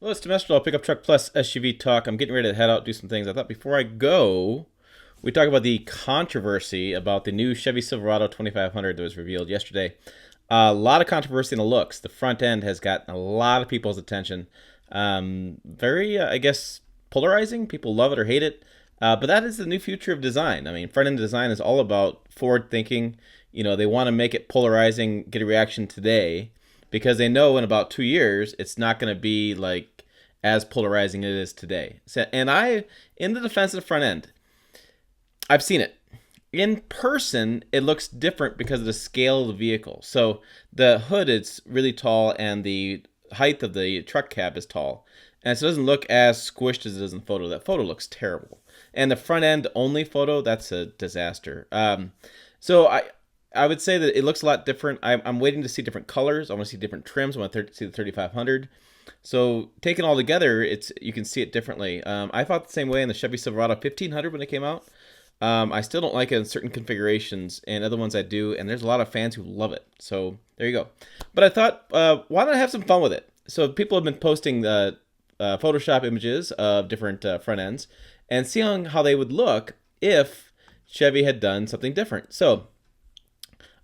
Well, it's Tim Esterdahl, Pickup Truck Plus SUV Talk. I'm getting ready to head out, do some things. I thought before I go, we talk about the controversy about the new Chevy Silverado 2500 that was revealed yesterday. A lot of controversy in the looks. The front end has gotten a lot of people's attention. Very, I guess, polarizing. People love it or hate it. But that is the new future of design. I mean, front end design is all about forward thinking. They want to make it polarizing, get a reaction today, because they know in about 2 years it's not going to be like as polarizing as it is today. So, and in the defense of the front end, I've seen it. In person, it looks different because of the scale of the vehicle. So the hood is really tall and the height of the truck cab is tall. And so it doesn't look as squished as it is in the photo. That photo looks terrible. And the front end only photo, that's a disaster. So I would say that it looks a lot different. I'm waiting to see different colors. I want to see different trims. I want to see the 3500. So taken all together, you can see it differently. I thought the same way in the Chevy Silverado 1500 when it came out. I still don't like it in certain configurations, and other ones I do, and there's a lot of fans who love it. So there you go. But I thought, why not have some fun with it? So people have been posting Photoshop images of different front ends and seeing how they would look if Chevy had done something different. So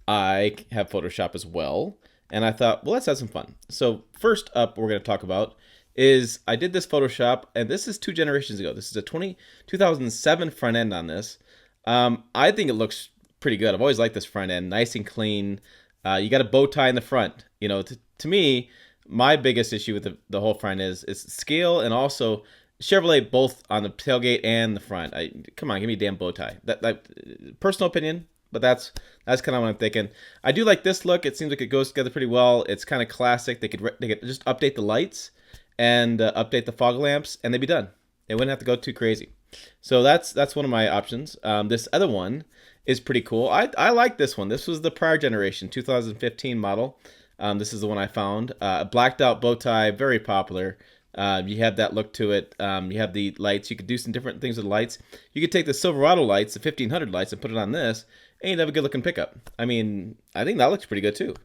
I have Photoshop as well, and I thought, well, let's have some fun. So first up, we're going to talk about is I did this Photoshop, and this is 2 generations ago. This is a 2007 front end on this. I think it looks pretty good. I've always liked this front end, nice and clean. You got a bow tie in the front. To me, my biggest issue with the whole front is scale, and also Chevrolet both on the tailgate and the front. Come on, give me a damn bow tie. That personal opinion. But that's kind of what I'm thinking. I do like this look. It seems like it goes together pretty well. It's kind of classic. They could just update the lights and update the fog lamps, and they'd be done. They wouldn't have to go too crazy. So that's one of my options. This other one is pretty cool. I like this one. This was the prior generation, 2015 model. This is the one I found. Blacked out bow tie, very popular. You have that look to it. You have the lights. You could do some different things with the lights. You could take the Silverado lights, the 1500 lights, and put it on this, and you'd have a good looking pickup. I mean, I think that looks pretty good too.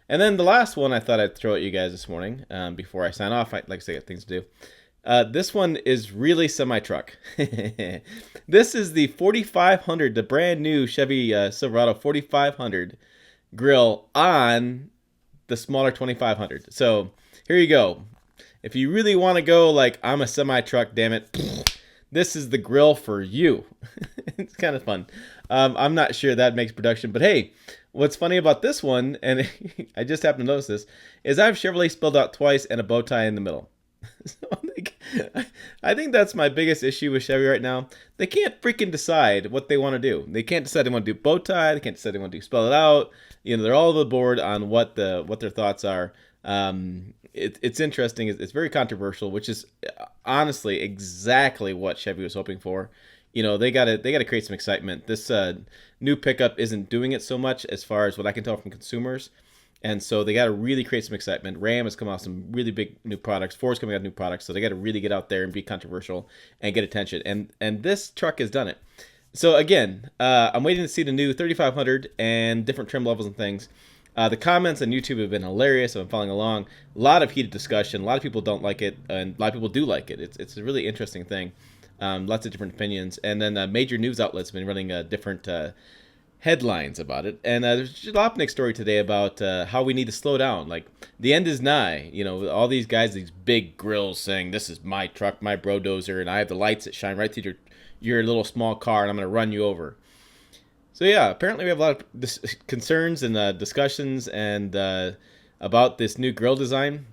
And then the last one I thought I'd throw at you guys this morning before I sign off. Like I say, I got things to do. This one is really semi-truck. This is the 4500, the brand new Chevy Silverado 4500 Grille on the smaller 2500. So here you go. If you really want to go like, I'm a semi-truck, damn it, this is the Grille for you. It's kind of fun. I'm not sure that makes production, but hey, what's funny about this one, and I just happened to notice this, is I have Chevrolet spelled out twice and a bow tie in the middle. So I think that's my biggest issue with Chevy right now. They can't freaking decide what they want to do. They can't decide they want to do bow tie. They can't decide they want to spell it out. They're all over the board on what their thoughts are. It's interesting. It's very controversial, which is honestly exactly what Chevy was hoping for. They gotta create some excitement. This new pickup isn't doing it so much as far as what I can tell from consumers, and so they gotta really create some excitement. Ram has come out with some really big new products. Ford's coming out with new products, so they gotta really get out there and be controversial and get attention. And this truck has done it. So again, I'm waiting to see the new 3500 and different trim levels and things. The comments on YouTube have been hilarious. I've been following along. A lot of heated discussion. A lot of people don't like it, and a lot of people do like it. It's a really interesting thing. Lots of different opinions. And then major news outlets have been running different headlines about it. And there's a Jalopnik story today about how we need to slow down. Like, the end is nigh. All these guys, these big grills saying, this is my truck, my brodozer, and I have the lights that shine right through your little small car, and I'm going to run you over. So yeah, apparently we have a lot of concerns and discussions and about this new grille design.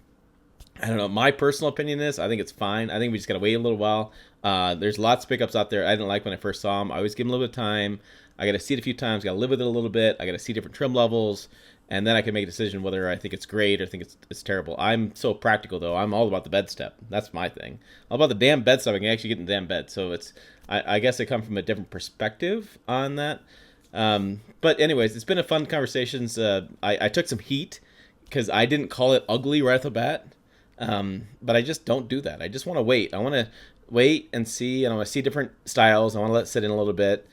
I don't know. My personal opinion is I think it's fine. I think we just got to wait a little while. There's lots of pickups out there I didn't like when I first saw them. I always give them a little bit of time. I got to see it a few times. Got to live with it a little bit. I got to see different trim levels. And then I can make a decision whether I think it's great or think it's terrible. I'm so practical, though. I'm all about the bed step. That's my thing. All about the damn bed step. I can actually get in the damn bed. So I guess I come from a different perspective on that. But anyways, it's been a fun conversations. I took some heat because I didn't call it ugly right off the bat. But I just don't do that. I just want to wait. I want to wait and see, and I want to see different styles. I want to let it sit in a little bit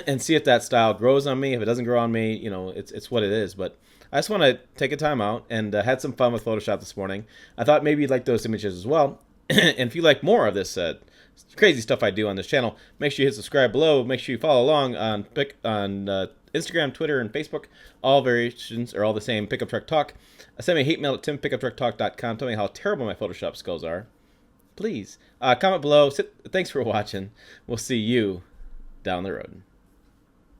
and see if that style grows on me. If it doesn't grow on me, it's what it is. But I just want to take a time out and had some fun with Photoshop this morning. I thought maybe you'd like those images as well. And if you like more of this crazy stuff I do on this channel, make sure you hit subscribe below. Make sure you follow along on Instagram, Twitter, and Facebook. All variations are all the same. Pickup Truck Talk. Send me a hate mail at timpickuptrucktalk.com. Tell me how terrible my Photoshop skills are. Please comment below. Thanks for watching. We'll see you down the road.